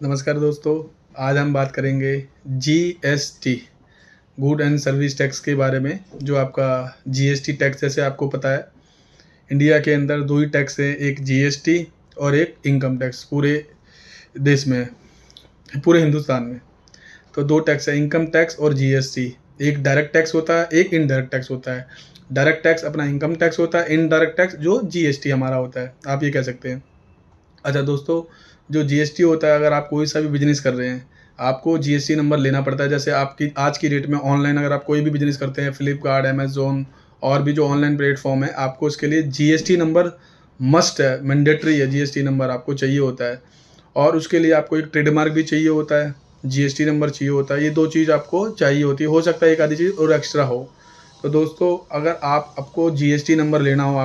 नमस्कार दोस्तों, आज हम बात करेंगे GST good and service tax के बारे में। जो आपका जीएसटी टैक्स, जैसे आपको पता है इंडिया के अंदर 2 ही टैक्स हैं, एक जीएसटी और एक इनकम टैक्स पूरे देश में, पूरे हिंदुस्तान में। तो 2 टैक्स है, इनकम टैक्स और जीएसटी। एक डायरेक्ट टैक्स होता है, एक इनडायरेक्ट टैक्स होता है। डायरेक्ट टैक्स अपना इनकम टैक्स होता है, इनडायरेक्ट टैक्स जो जीएसटी हमारा होता है, आप ये कह सकते हैं। अच्छा दोस्तों, जो जीएसटी होता है, अगर आप कोई सा भी बिज़नेस कर रहे हैं, आपको जीएसटी नंबर लेना पड़ता है। जैसे आपकी आज की डेट में ऑनलाइन अगर आप कोई भी बिज़नेस करते हैं, फ्लिपकार्ट, अमेज़न और भी जो ऑनलाइन प्लेटफ़ॉर्म है, आपको उसके लिए जीएसटी नंबर मस्ट है, मैंडेटरी है, जीएसटी नंबर आपको चाहिए होता है। और उसके लिए आपको एक ट्रेडमार्क भी चाहिए होता है, जीएसटी नंबर चाहिए होता है। ये 2 चीज़ आपको चाहिए होती है, हो सकता है एक आधी चीज़ और एक्स्ट्रा हो। तो दोस्तों, अगर आपको जीएसटी नंबर लेना हो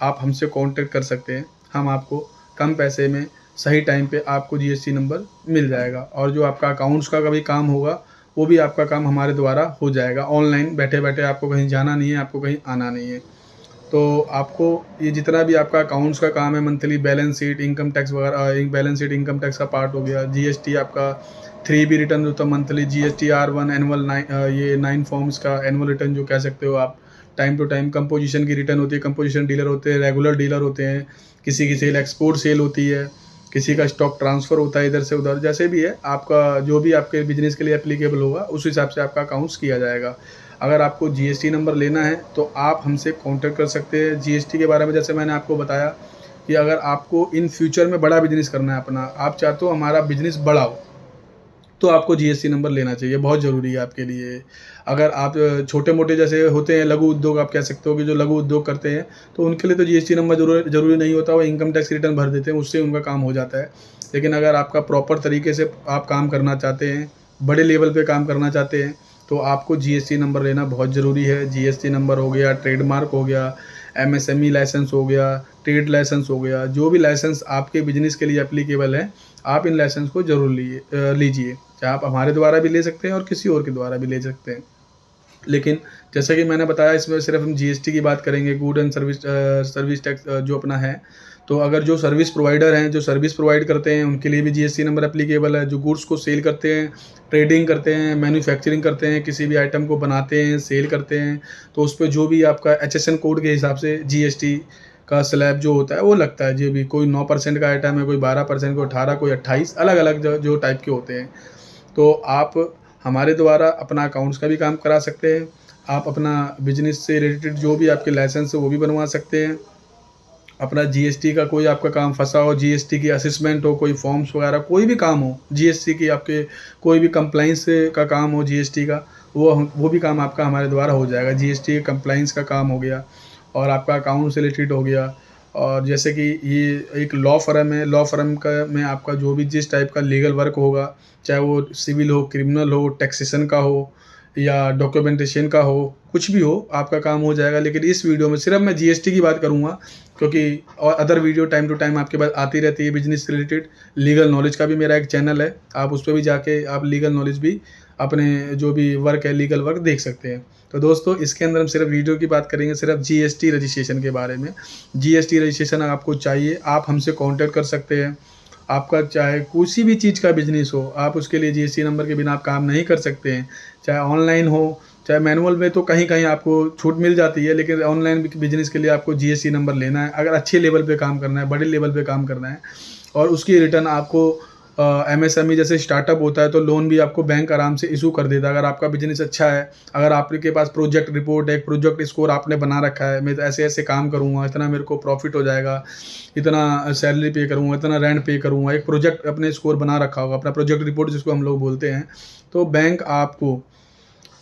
आप हमसे कॉन्टैक्ट कर सकते हैं। हम आपको कम पैसे में सही टाइम पे आपको जीएसटी नंबर मिल जाएगा, और जो आपका अकाउंट्स का कभी काम होगा, वो भी आपका काम हमारे द्वारा हो जाएगा। ऑनलाइन बैठे-बैठे आपको कहीं जाना नहीं है, आपको कहीं आना नहीं है। तो आपको ये जितना भी आपका अकाउंट्स का काम है, monthly balance sheet, income tax वगैरह, एक बैलेंस शीट इनकम टैक्स का पार्ट हो गया, जीएसटी आपका 3B रिटर्न होता है मंथली, जीएसटी R1 एनुअल, ये 9 फॉर्म्स का एनुअल रिटर्न जो कह सकते हो आप। टाइम टू टाइम कंपोजिशन की रिटर्न होती है, कंपोजिशन डीलर होते हैं, रेगुलर डीलर होते हैं, किसी की सेल एक्सपोर्ट सेल होती है, किसी का स्टॉक ट्रांसफ़र होता है इधर से उधर। जैसे भी है, आपका जो भी आपके बिज़नेस के लिए एप्लीकेबल होगा, उस हिसाब से आपका अकाउंट्स किया जाएगा। अगर आपको जीएसटी नंबर लेना है तो आप हमसे कॉन्टैक्ट कर सकते हैं। जीएसटी के बारे में जैसे मैंने आपको बताया कि अगर आपको इन फ्यूचर में बड़ा बिज़नेस करना है अपना, आप चाहते हो हमारा बिज़नेस बड़ा हो, तो आपको जीएसटी नंबर लेना चाहिए, बहुत ज़रूरी है आपके लिए। अगर आप छोटे-मोटे जैसे होते हैं लघु उद्योग, आप कह सकते हो कि जो लघु उद्योग करते हैं, तो उनके लिए तो जीएसटी नंबर ज़रूरी नहीं होता, वो इनकम टैक्स रिटर्न भर देते हैं, उससे उनका काम हो जाता है। लेकिन अगर आपका प्रॉपर तरीके से आप काम करना चाहते हैं, बड़े लेवल पे काम करना चाहते हैं, तो आपको जीएसटी नंबर लेना बहुत ज़रूरी है। जीएसटी नंबर हो गया, ट्रेडमार्क हो गया, एमएसएमई लाइसेंस हो गया, ट्रेड लाइसेंस हो गया, जो भी लाइसेंस आपके बिज़नेस के लिए एप्लीकेबल है, आप इन लाइसेंस को ज़रूर लीजिए। चाहे आप हमारे द्वारा भी ले सकते हैं और किसी और के द्वारा भी ले सकते हैं। लेकिन जैसा कि मैंने बताया, इसमें सिर्फ हम जीएसटी की बात करेंगे, गुड एंड सर्विस टैक्स जो अपना है। तो अगर जो सर्विस प्रोवाइडर हैं, जो सर्विस प्रोवाइड करते हैं, उनके लिए भी जीएसटी नंबर एप्लीकेबल है। जो गुड्स को सेल करते हैं, ट्रेडिंग करते हैं, मैन्युफैक्चरिंग करते हैं, किसी भी आइटम को बनाते हैं, सेल करते हैं, तो उस पे जो भी आपका एचएसएन कोड के हिसाब से जीएसटी का स्लैब जो होता है वो लगता है। जो भी कोई 9% का आइटम है, कोई 12%, कोई 18, कोई 28, अलग-अलग जो टाइप के होते हैं। तो आप हमारे द्वारा अपना अकाउंट्स का भी काम करा सकते हैं। आप अपना बिज़नेस से रिलेटेड जो भी आपके लाइसेंस है वो भी बनवा सकते हैं। अपना जीएसटी का कोई आपका काम फँसा हो, जीएसटी की असेसमेंट हो, कोई फॉर्म्स वगैरह कोई भी काम हो, जीएसटी की आपके कोई भी कंप्लाइंस का काम हो जीएसटी का, वो भी काम आपका हमारे द्वारा हो जाएगा। जीएसटी कंप्लाइंस का काम हो गया, और आपका अकाउंट से रिलेटेड हो गया। और जैसे कि ये एक लॉ फ़र्म है, लॉ फ़र्म का में आपका जो भी जिस टाइप का लीगल वर्क होगा, चाहे वो सिविल हो, क्रिमिनल हो, टैक्सेशन का हो या डॉक्यूमेंटेशन का हो, कुछ भी हो, आपका काम हो जाएगा। लेकिन इस वीडियो में सिर्फ मैं जीएसटी की बात करूँगा, क्योंकि और other video time to time आपके पास आती रहती है बिज़नेस से रिलेटेड। लीगल नॉलेज का भी मेरा एक चैनल है, आप उस पे भी जाके आप लीगल नॉलेज भी अपने जो भी वर्क है, लीगल वर्क देख सकते हैं। तो दोस्तों, इसके अंदर हम सिर्फ वीडियो की बात करेंगे, सिर्फ जीएसटी रजिस्ट्रेशन के बारे में। जीएसटी रजिस्ट्रेशन आपको चाहिए, आप हमसे कॉन्टैक्ट कर सकते हैं। आपका चाहे किसी भी चीज़ का बिज़नेस हो, आप उसके लिए जीएसटी नंबर के बिना आप काम नहीं कर सकते हैं। चाहे ऑनलाइन हो, चाहे मैनुअल में, तो कहीं-कहीं आपको छूट मिल जाती है, लेकिन ऑनलाइन बिज़नेस के लिए आपको जीएसटी नंबर लेना है। अगर अच्छे लेवल पे काम करना है, बड़े लेवल पे काम करना है, और उसकी रिटर्न आपको एमएसएमई जैसे स्टार्टअप होता है, तो लोन भी आपको बैंक आराम से इशू कर देता है। अगर आपका बिज़नेस अच्छा है, अगर आपके पास प्रोजेक्ट रिपोर्ट है, एक प्रोजेक्ट स्कोर आपने बना रखा है, मैं ऐसे-ऐसे काम करूँगा, इतना मेरे को प्रॉफ़िट हो जाएगा, इतना सैलरी पे करूँगा, इतना रेंट पे करूँगा, एक प्रोजेक्ट अपने स्कोर बना रखा होगा, अपना प्रोजेक्ट रिपोर्ट जिसको हम लोग बोलते हैं, तो बैंक आपको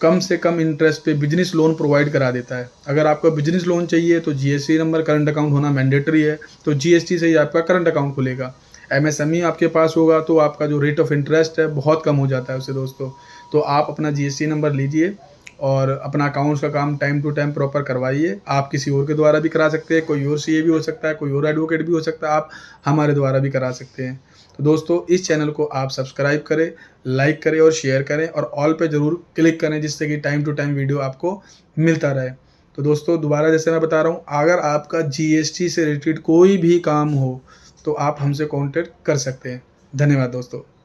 कम से कम इंटरेस्ट पे बिज़नेस लोन प्रोवाइड करा देता है। अगर आपको बिज़नेस लोन चाहिए तो जीएसटी नंबर, करंट अकाउंट होना मैंडेटरी है, तो जीएसटी से ही आपका करंट अकाउंट खुलेगा। एमएसएमई आपके पास होगा तो आपका जो रेट ऑफ इंटरेस्ट है बहुत कम हो जाता है उससे दोस्तों। तो आप अपना जीएसटी नंबर लीजिए और अपना अकाउंट्स का काम टाइम टू टाइम प्रॉपर करवाइए। आप किसी और के द्वारा भी करा सकते हैं, कोई और सीए भी हो सकता है, कोई और एडवोकेट भी हो सकता है, आप हमारे द्वारा भी करा सकते हैं। तो दोस्तों, इस चैनल को आप सब्सक्राइब करें, लाइक करें और शेयर करें, और ऑल पे ज़रूर क्लिक करें, जिससे कि टाइम टू टाइम वीडियो आपको मिलता रहे। तो दोस्तों, दोबारा जैसे मैं बता रहा हूँ, अगर आपका जीएसटी से रिलेटेड कोई भी काम हो तो आप हमसे कॉन्टैक्ट कर सकते हैं। धन्यवाद दोस्तों।